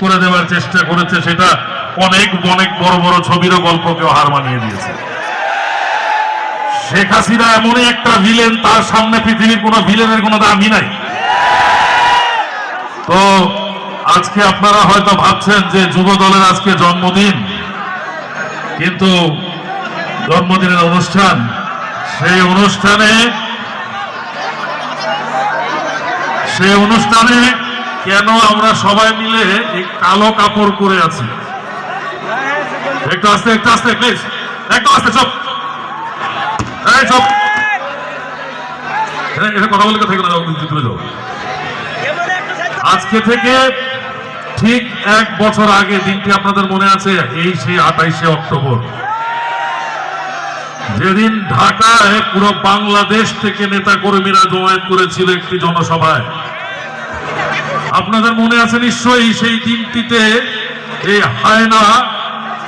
করে দেওয়ার চেষ্টা করেছে, সেটা অনেক অনেক বড় বড় ছবিরও গল্পকেও হার মানিয়ে দিয়েছে। শেখ হাসিনা এমনই একটা ভিলেন, তার সামনে পৃথিবীর কোন ভিলেনের কোনো দামই নাই। তো আজকে আপনারা হয়তো ভাবছেন যে যুব দলের আজকে জন্মদিন, কিন্তু জন্মদিনের অনুষ্ঠান, সেই অনুষ্ঠানে কেন আমরা সবাই মিলে এই কালো কাপড় পরে আছি? একটু আস্তে প্লিজ, একটু আস্তে, চুপ, চুপ, এটা কথা বলে থেকে না, চলে যাও। আজকে থেকে ঠিক 1 বছর আগে, দিনটি আপনাদের মনে আছে, এই সেই 28শে অক্টোবর, যেদিন ঢাকায় পুরো বাংলাদেশ থেকে নেতা কর্মীরা জমায়েত করেছিল একটি জনসভায়। আপনাদের মনে আছে নিশ্চয়ই, সেই দিনটিতে এই হায়না,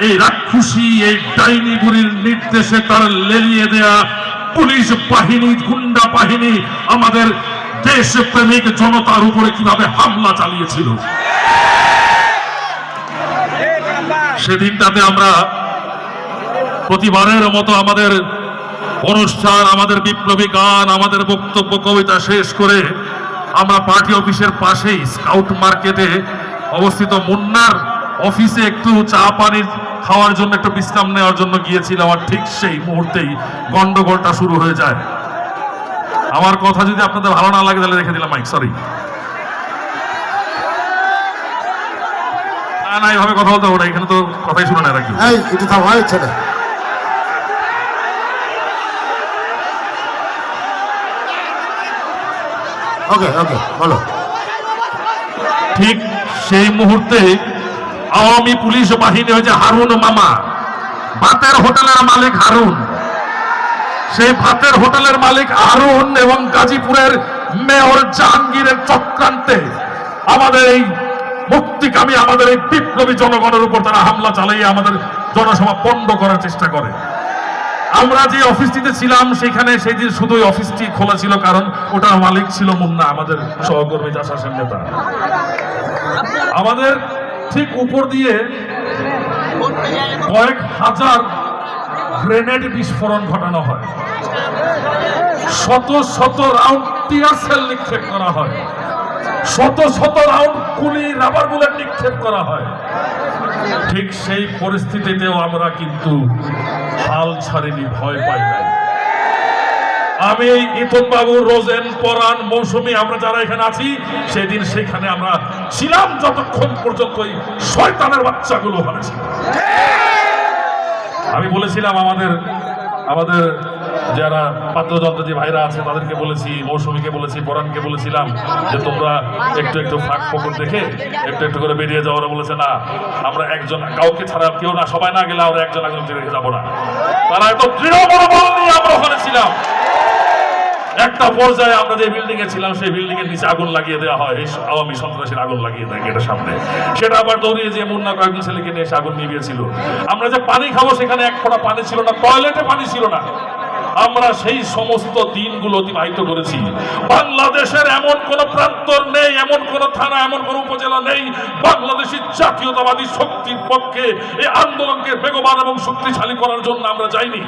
এই রাক্ষসী, এই ডাইনি বুড়ির নির্দেশে তার লেলিয়ে দেয়া পুলিশ বাহিনী, গুন্ডা বাহিনী আমাদের দেশপ্রেমিক জনতার উপরে কিভাবে হামলা চালিয়েছিল। সেদিনটাতে আমরা প্রতিবারের মতো আমাদের অনুষ্ঠান, আমাদের বিপ্লবী গান, আমাদের বক্তব্য, কবিতা শেষ করে আমরা পার্টি অফিসের পাশেই স্কাউট মার্কেটে অবস্থিত মুন্নার অফিসে একটু চা পানি খাওয়ার জন্য, একটু বিশ্রাম নেওয়ার জন্য গিয়েছিলাম। আর ঠিক সেই মুহূর্তেই গন্ডগোলটা শুরু হয়ে যায়। আমার কথা যদি আপনাদের ভালো না লাগে তাহলে রেখে দিলাম মাইক, সরি। না, এইভাবে কথা বলতে হবে না, এখানে তো কথাই শুনে না রাখি। ঠিক সেই মুহূর্তে আওয়ামী পুলিশ বাহিনী হয়েছে হারুন মামা, ভাতের হোটেলের মালিক হারুন, সেই ভাতের হোটেলের মালিক হারুন এবং গাজীপুরের মেয়র জাহাঙ্গীরের চক্রান্তে আমাদের এই মুক্তিকামী, আমাদের এই বিপ্লবী জনগণের উপর তারা হামলা চালিয়ে আমাদের জনসভা পণ্ড করার চেষ্টা করে। আমরা যে অফিসটিতে ছিলাম সেখানে সেই দিন শুধু অফিসটি খোলা ছিল, কারণ ওটার মালিক ছিল মুন্না, আমাদের সহকর্মী জাসাসের নেতা। আমাদের ঠিক উপর দিয়ে কয়েক হাজার গ্রেনেড বিস্ফোরণ ঘটানো হয়, শত শত রাউন্ড টিয়ার সেল নিক্ষেপ করা হয়, শত শত রাউন্ড গুলি, রাবার বুলেট নিক্ষেপ করা হয়। ঠিক সেই পরিস্থিতিতেও আমরা কিন্তু হাল ছাড়িনি, ভয় পাই নাই। আমি ইথন বাবু, রোজেন, পরান, মৌসুমী, আমরা যারা এখানে আছি, সেদিন সেখানে আমরা ছিলাম যতক্ষণ পর্যন্ত ওই শয়তানের বাচ্চাগুলো ওখানে ছিল। আমি বলেছিলাম আমাদের যারা পাত্রযন্ত্র যে ভাইরা আছে তাদেরকে বলেছি, মৌসুমীকে বলেছি, পরানকে বলেছিলাম যে তোমরা একটু একটু ফাঁক ফোকর দেখে একটু একটু করে বেরিয়ে যাও। ওরা বলেছে না, আমরা একজন, কাউকে ছাড়া কেউ না, সবাই না গেলে আমরা একজন রেখে যাবো না। তারা এত দৃঢ় মনোবল নিয়ে আমরা ওখানে ছিলাম। একটা পর্যায়ে আমরা যে বিল্ডিং এ ছিলাম সেই বিল্ডিং এর নিচে আগুন লাগিয়ে দেওয়া হয়, এই আওয়ামী সন্ত্রাসীর আগুন লাগিয়ে দেয় গেটের সামনে। সেটা আবার দৌড়িয়ে যে মুন্না কয়েকজন ছেলেকে নিয়ে এসে আগুন নিভিয়েছিল। আমরা যে পানি খাবো সেখানে এক ফোঁটা পানি ছিল না, টয়লেটে পানি ছিল না। আমরা সেই সমস্ত দিনগুলো অতিবাহিত করেছি। বাংলাদেশের এমন কোন প্রান্তর নেই, এমন কোন থানা, এমন কোন উপজেলা নেই বাংলাদেশী জাতীয়তাবাদী শক্তির পক্ষে এই আন্দোলনকে বেগবান এবং শক্তিশালী করার জন্য আমরা যাইনি।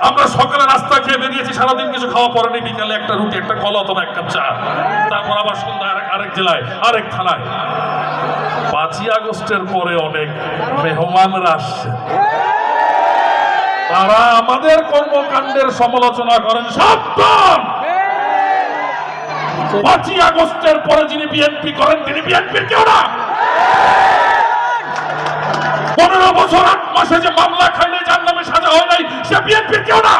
আমরা সকালে নাস্তা খেয়ে বেরিয়েছি, সারাদিন কিছু খাওয়া পড়েনি, বিকালে একটা রুটি, একটা কলা অথবা এক কাপ চা, তারপর আবার সন্ধ্যায় আরেক জেলায়, আরেক থানায়। 5ই আগস্টের পরে অনেক মেহমানরা আসছে, তারা আমাদের কর্মকাণ্ডের সমালোচনা করেন। সাবধান, 5ই আগস্টের পরে যিনি বিএনপি করেন তিনি বিএনপির কেউ না। 15 বছর 8 মাসে যে মামলা খাইলে যার নামে সাজা হয় নাই সে বিএনপির কেউ না।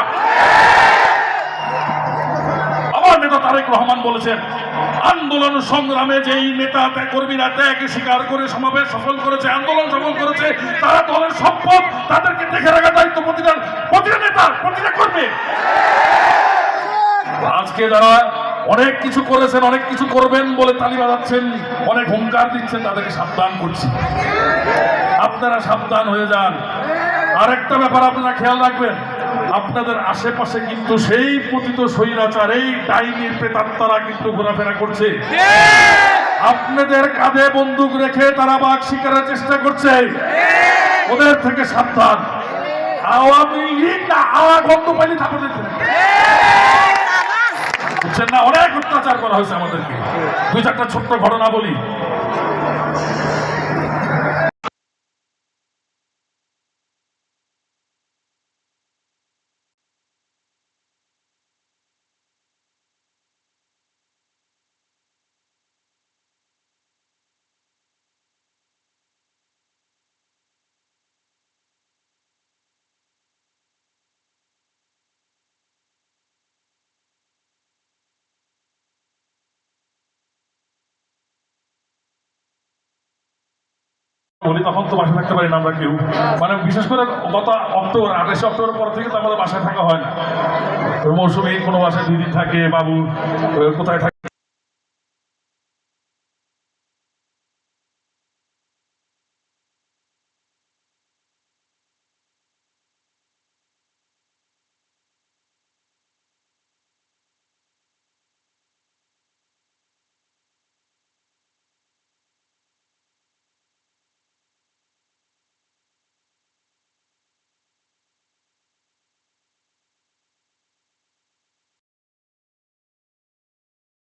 আমার নেতা তারেক রহমান বলেছেন, আন্দোলন সংগ্রামে যেই নেতা কর্মীরা ত্যাগ স্বীকার করে সমাবেশ সফল করেছে, আন্দোলন সফল করেছে, তারা দলের সম্পদ, তাদেরকে দেখে রাখার দায়িত্ব প্রতিটা নেতার, প্রতিটা কর্মী। আজকে যারা অনেক কিছু করেছেন, অনেক কিছু করবেন বলে তালি বাজাচ্ছেন, অনেক হুঙ্কার দিচ্ছেন, তাদেরকে সাবধান করছি, আপনারা সাবধান হয়ে যান। আরেকটা ব্যাপার আপনারা খেয়াল রাখবেন, আপনাদের আশেপাশে কিন্তু সেই পতিত স্বৈরাচার, এই ডাইনির প্রেতাত্মারা কিন্তু ঘোরাফেরা করছে। আপনাদের কাঁধে বন্দুক রেখে তারা বাঘ শিকারের চেষ্টা করছে, ওদের থেকে সাবধান। আওয়ামী লীগ না আওয়া গন্ধ পাইলে থাকতে বুঝছেন না, অনেক অত্যাচার করা হয়েছে আমাদেরকে। দুই চারটা ছোট্ট ঘটনা বলি। বলি তখন তো বাসায় থাকতে পারি না আমরা কেউ, মানে বিশেষ করে গত অক্টোবর 28 অক্টোবর পর থেকে তো আমাদের বাসায় থাকা হয় না। মৌসুমী কোনো বাসায় 2 দিন থাকে, বাবু কোথায় থাকে